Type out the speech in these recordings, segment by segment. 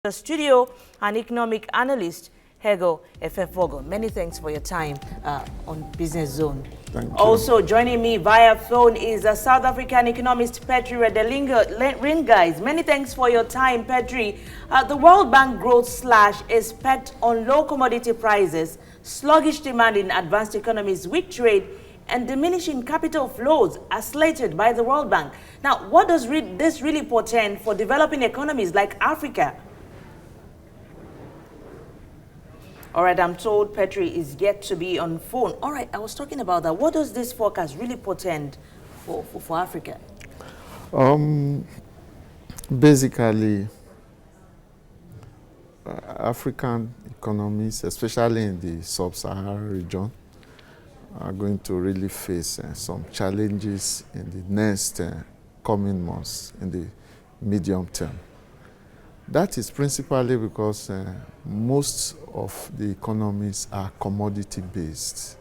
The studio and economic analyst IGHO EFEVOGHOR. Many thanks for your time on Business Zone. Thank you. Also joining me via phone is a South African economist, Petri Ringuys. Many thanks for your time, Petri. The World Bank growth slash is pegged on low commodity prices, sluggish demand in advanced economies, weak trade, and diminishing capital flows as slated by the World Bank. Now, what does this really portend for developing economies like Africa? All right, I'm told Petri is yet to be on phone. All right, I was talking about that. What does this forecast really portend for Africa? Basically, African economies, especially in the sub-Saharan region, are going to really face some challenges in the next coming months, in the medium term. That is principally because most of the economies are commodity-based,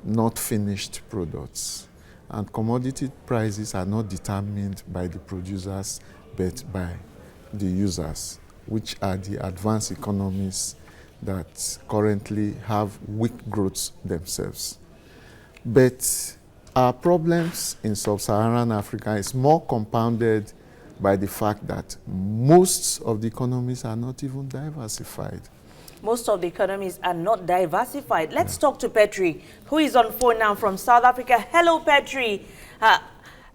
not finished products. And commodity prices are not determined by the producers, but by the users, which are the advanced economies that currently have weak growth themselves. But our problems in sub-Saharan Africa is more compounded by the fact that most of the economies are not even diversified. Most of the economies are not diversified. Let's talk to Petri, who is on phone now from South Africa. Hello, Petri.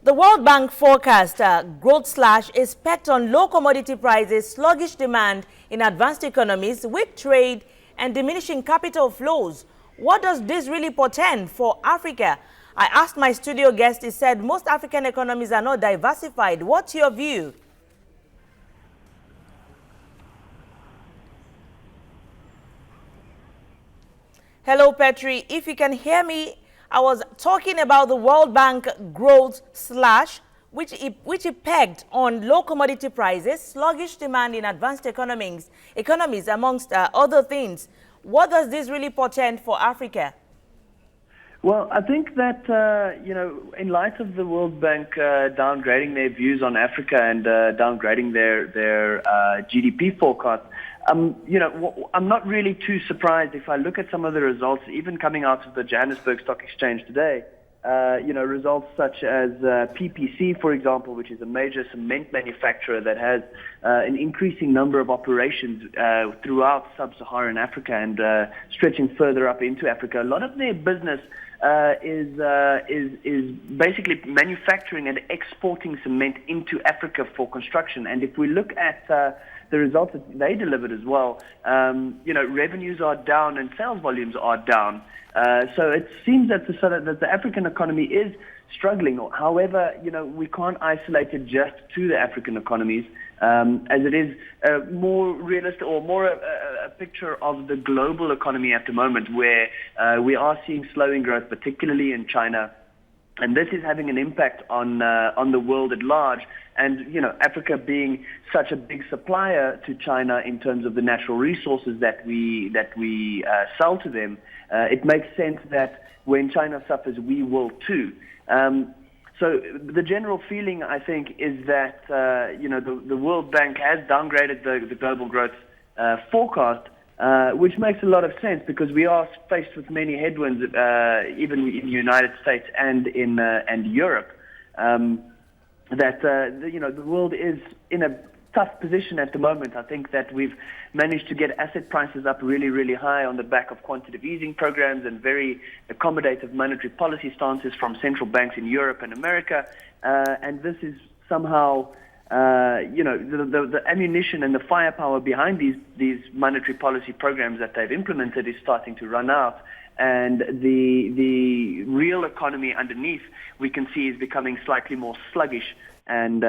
The World Bank forecast growth slash is pegged on low commodity prices, sluggish demand in advanced economies, weak trade, and diminishing capital flows. What does this really portend for Africa? I asked my studio guest, he said most African economies are not diversified. What's your view? Hello, Petri. If you can hear me, I was talking about the World Bank growth slash, which it pegged on low commodity prices, sluggish demand in advanced economies amongst other things. What does this really portend for Africa? Well, I think that, in light of the World Bank downgrading their views on Africa and downgrading their GDP forecast, I'm not really too surprised if I look at some of the results, even coming out of the Johannesburg Stock Exchange today. Results such as PPC, for example, which is a major cement manufacturer that has an increasing number of operations throughout sub-Saharan Africa and stretching further up into Africa. A lot of their business is basically manufacturing and exporting cement into Africa for construction. And if we look at the results that they delivered as well, revenues are down and sales volumes are down. So it seems that the African economy is struggling. However, we can't isolate it just to the African economies, as it is more realistic or more a picture of the global economy at the moment, where we are seeing slowing growth, particularly in China. And this is having an impact on the world at large. And, Africa being such a big supplier to China in terms of the natural resources that we sell to them, it makes sense that when China suffers, we will too. So the general feeling, I think, is that, the World Bank has downgraded the global growth forecast, which makes a lot of sense because we are faced with many headwinds, even in the United States and in Europe. The world is in a tough position at the moment. I think that we've managed to get asset prices up really, really high on the back of quantitative easing programs and very accommodative monetary policy stances from central banks in Europe and America. And this is somehow the ammunition and the firepower behind these monetary policy programs that they've implemented is starting to run out, and the real economy underneath we can see is becoming slightly more sluggish and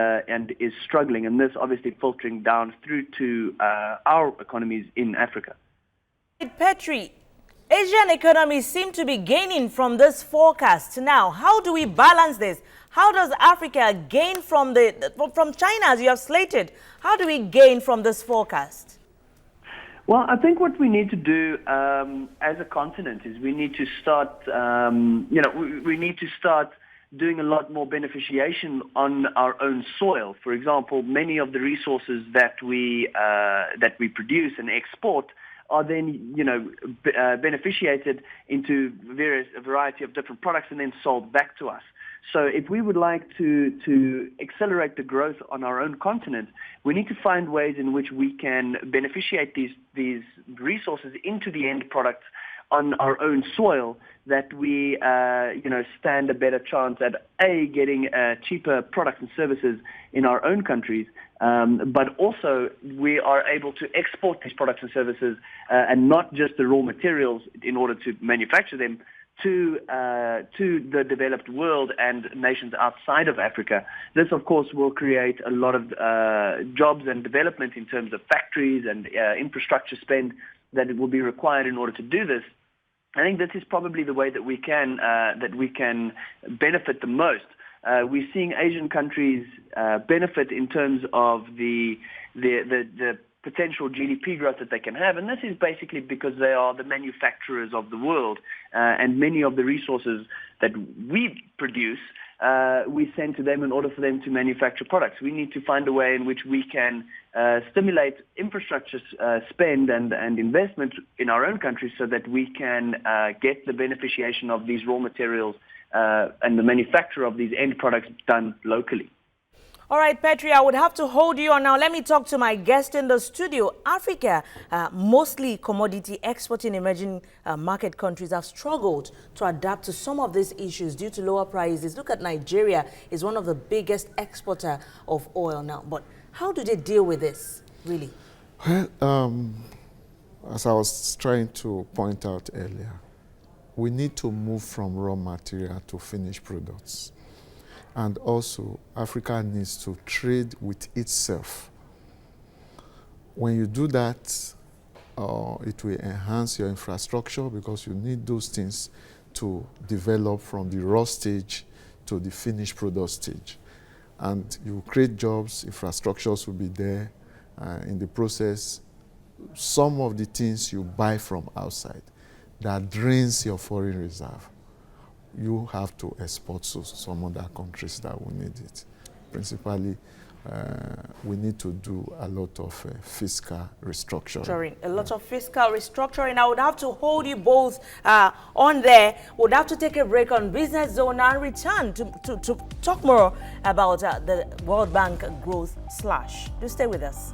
is struggling, and this obviously filtering down through to our economies in Africa. Petri, Asian economies seem to be gaining from this forecast. Now, how do we balance this? How does Africa gain from China, as you have slated? How do we gain from this forecast? Well, I think what we need to do as a continent is we need to start, we need to start doing a lot more beneficiation on our own soil. For example, many of the resources that we produce and export are then, beneficiated into a variety of different products and then sold back to us. So if we would like to accelerate the growth on our own continent, we need to find ways in which we can beneficiate these resources into the end products on our own soil, that we stand a better chance at getting cheaper products and services in our own countries, but also we are able to export these products and services and not just the raw materials in order to manufacture them to the developed world and nations outside of Africa. This, of course, will create a lot of jobs and development in terms of factories and infrastructure spend that it will be required in order to do this. I think this is probably the way that we can benefit the most. We're seeing Asian countries benefit in terms of the potential GDP growth that they can have, and this is basically because they are the manufacturers of the world, and many of the resources that we produce we send to them in order for them to manufacture products. We need to find a way in which we can stimulate infrastructure spend and investment in our own country so that we can get the beneficiation of these raw materials and the manufacture of these end products done locally. All right, Petri, I would have to hold you on now. Let me talk to my guest in the studio. Africa, mostly commodity exporting emerging market countries, have struggled to adapt to some of these issues due to lower prices. Look at Nigeria, is one of the biggest exporter of oil now. But how do they deal with this, really? Well, as I was trying to point out earlier, we need to move from raw material to finished products. And also, Africa needs to trade with itself. When you do that, it will enhance your infrastructure because you need those things to develop from the raw stage to the finished product stage. And you create jobs, infrastructures will be there. In the process, some of the things you buy from outside that drains your foreign reserve, you have to export to some other countries that will need it. Principally, we need to do a lot of fiscal restructuring. A lot of fiscal restructuring. I would have to hold you both on there. Would have to take a break on Business Zone and return to talk more about the World Bank growth slash. Do stay with us.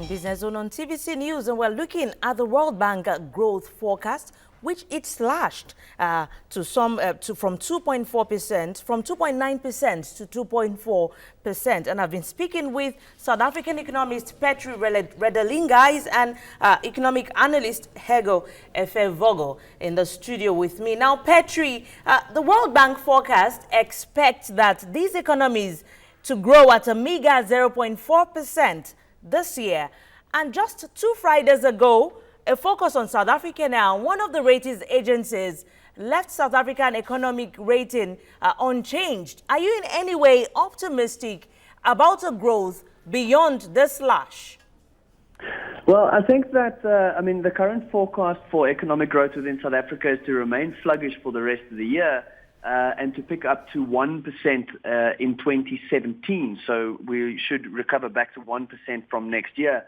Business Zone on TVC News, and we're looking at the World Bank growth forecast, which it slashed from 2.4%, from 2.9% to 2.4%. And I've been speaking with South African economist Petri Redelingais and economic analyst IGHO EFEVOGHOR in the studio with me. Now, Petri, the World Bank forecast expects that these economies to grow at a meager 0.4% this year. And just 2 Fridays ago, a focus on South Africa now, one of the ratings agencies left South African economic rating unchanged. Are you in any way optimistic about a growth beyond this slash? Well, I think that, the current forecast for economic growth within South Africa is to remain sluggish for the rest of the year and to pick up to 1% in 2017. So we should recover back to 1% from next year.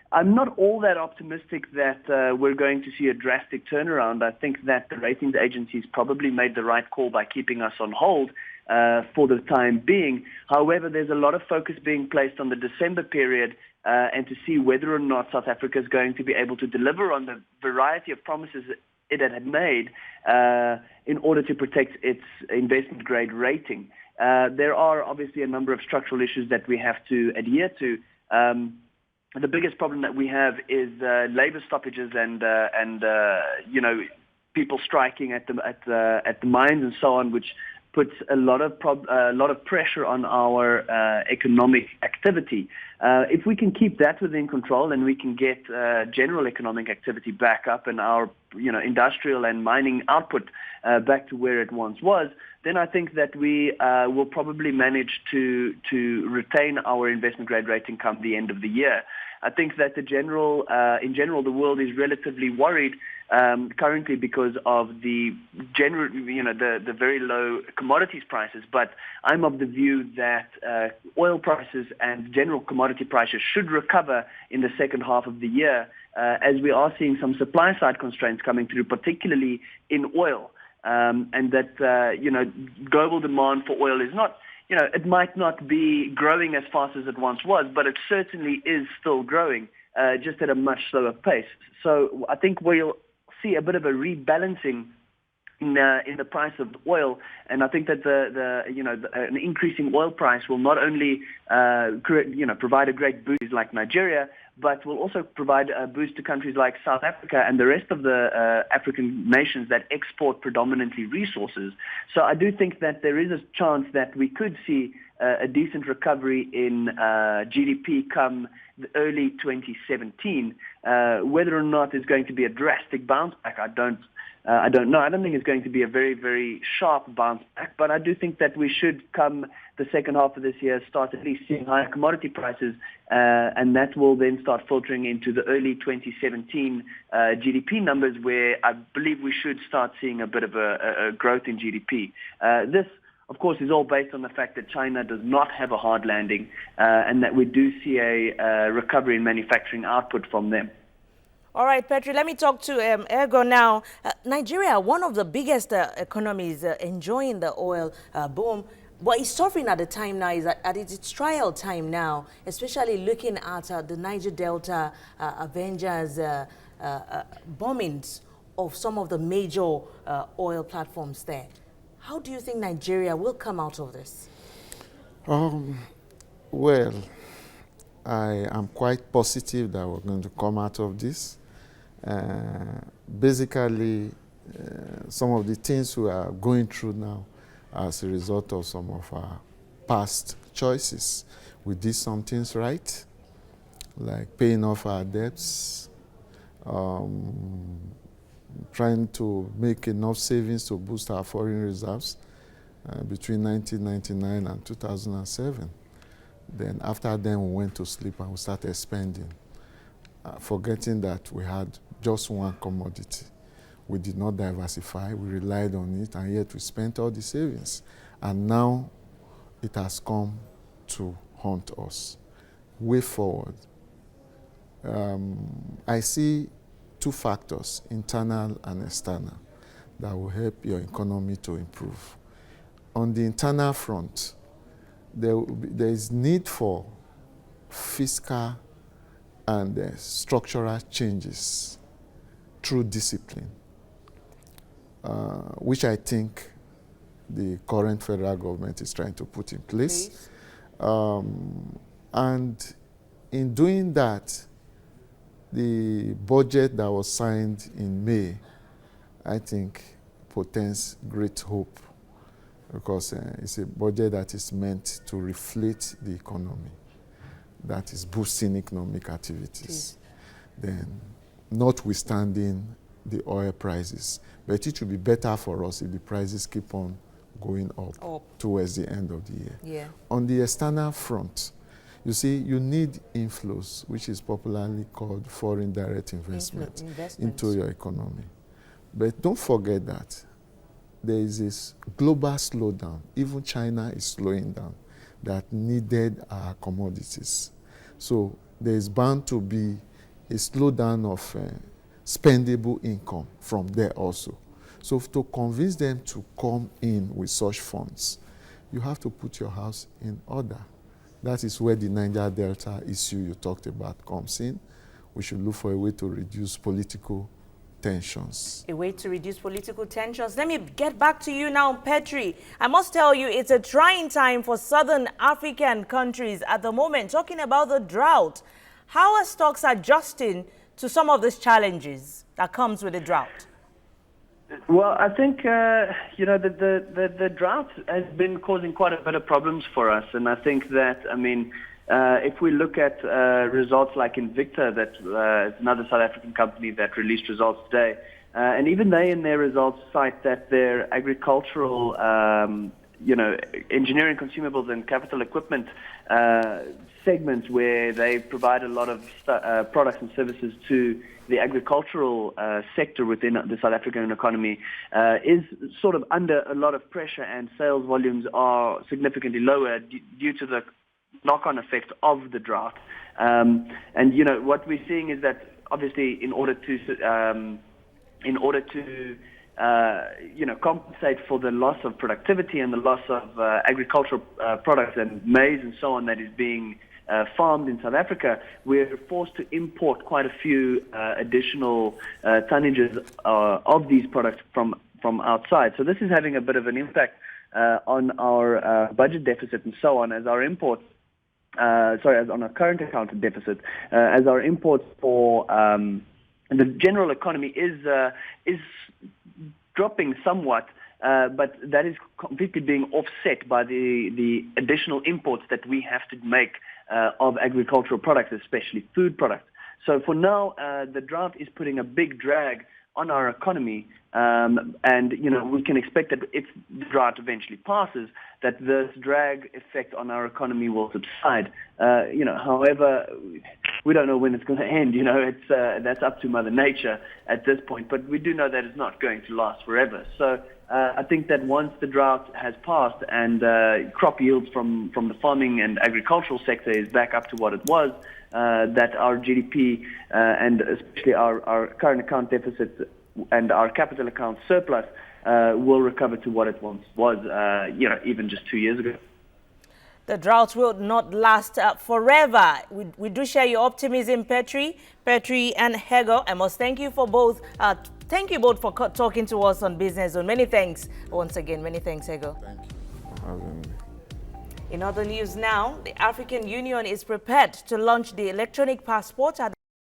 I'm not all that optimistic that we're going to see a drastic turnaround. I think that the ratings agencies probably made the right call by keeping us on hold for the time being. However, there's a lot of focus being placed on the December period and to see whether or not South Africa is going to be able to deliver on the variety of promises it had made in order to protect its investment grade rating. There are obviously a number of structural issues that we have to adhere to. The biggest problem that we have is labor stoppages and people striking at the mines and so on, which puts a lot of pressure on our economic activity. If we can keep that within control and we can get general economic activity back up and our industrial and mining output back to where it once was, then I think that we will probably manage to retain our investment grade rating come the end of the year. I think that in general, the world is relatively worried currently because of the the very low commodities prices. But I'm of the view that oil prices and general commodity prices should recover in the second half of the year, as we are seeing some supply side constraints coming through, particularly in oil, and that global demand for oil is not. It might not be growing as fast as it once was, but it certainly is still growing, just at a much slower pace. So I think we'll see a bit of a rebalancing in the price of oil, and I think that an increasing oil price will not only provide a great boost like Nigeria, but will also provide a boost to countries like South Africa and the rest of the African nations that export predominantly resources. So I do think that there is a chance that we could see a decent recovery in GDP come early 2017. Whether or not it's going to be a drastic bounce back, I don't know. I don't think it's going to be a very, very sharp bounce back, but I do think that we should, come the second half of this year, start at least seeing higher commodity prices, and that will then start filtering into the early 2017 GDP numbers, where I believe we should start seeing a bit of a growth in GDP. This, of course, is all based on the fact that China does not have a hard landing, and that we do see a recovery in manufacturing output from them. All right, Petri, let me talk to IGHO now. Nigeria, one of the biggest economies enjoying the oil boom, but it's suffering at the time now, is at its trial time now, especially looking at the Niger Delta Avengers bombings of some of the major oil platforms there. How do you think Nigeria will come out of this? Well, I am quite positive that we're going to come out of this. Basically, some of the things we are going through now as a result of some of our past choices. We did some things right, like paying off our debts, trying to make enough savings to boost our foreign reserves between 1999 and 2007. Then after then we went to sleep and we started spending, forgetting that we had just one commodity. We did not diversify, we relied on it, and yet we spent all the savings. And now it has come to haunt us. Way forward, I see 2 factors, internal and external, that will help your economy to improve. On the internal front, there is need for fiscal and structural changes through discipline, which I think the current federal government is trying to put in place. And in doing that, the budget that was signed in May, I think, portends great hope, because it's a budget that is meant to reflate the economy, that is boosting economic activities. Then, notwithstanding the oil prices, but it will be better for us if the prices keep on going up towards the end of the year. Yeah. On the external front, you see, you need inflows, which is popularly called foreign direct investment into your economy. But don't forget that there is this global slowdown. Even China is slowing down, that needed our commodities. So there is bound to be a slowdown of spendable income from there also. So to convince them to come in with such funds, you have to put your house in order. That is where the Niger Delta issue you talked about comes in. We should look for a way to reduce political tensions. A way to reduce political tensions. Let me get back to you now, Petri. I must tell you, it's a trying time for southern African countries at the moment. Talking about the drought, how are stocks adjusting to some of these challenges that comes with the drought? Well, I think, the drought has been causing quite a bit of problems for us. And I think that, if we look at results like Invicta, that is another South African company that released results today, and even they in their results cite that their agricultural, engineering consumables and capital equipment segments, where they provide a lot of products and services to the agricultural sector within the South African economy, is sort of under a lot of pressure, and sales volumes are significantly lower due to the knock-on effect of the drought. What we're seeing is that obviously in order to compensate for the loss of productivity and the loss of agricultural products and maize and so on that is being farmed in South Africa, we're forced to import quite a few additional tonnages of these products from outside. So this is having a bit of an impact on our budget deficit and so on, as our imports, as on our current account deficit, as our imports for the general economy is dropping somewhat. But that is completely being offset by the additional imports that we have to make of agricultural products, especially food products. So for now, the drought is putting a big drag on our economy, and we can expect that if the drought eventually passes, that this drag effect on our economy will subside. However, we don't know when it's going to end. That's up to Mother Nature at this point. But we do know that it's not going to last forever. So I think that once the drought has passed and crop yields from the farming and agricultural sector is back up to what it was, that our GDP and especially our current account deficit and our capital account surplus will recover to what it once was, even just 2 years ago. The drought will not last forever. We do share your optimism, Petri and IGHO. I must thank you for both. Thank you both for talking to us on Business Zone. Many thanks once again. Many thanks, IGHO. Thank you for having me. In other news now, the African Union is prepared to launch the electronic passport at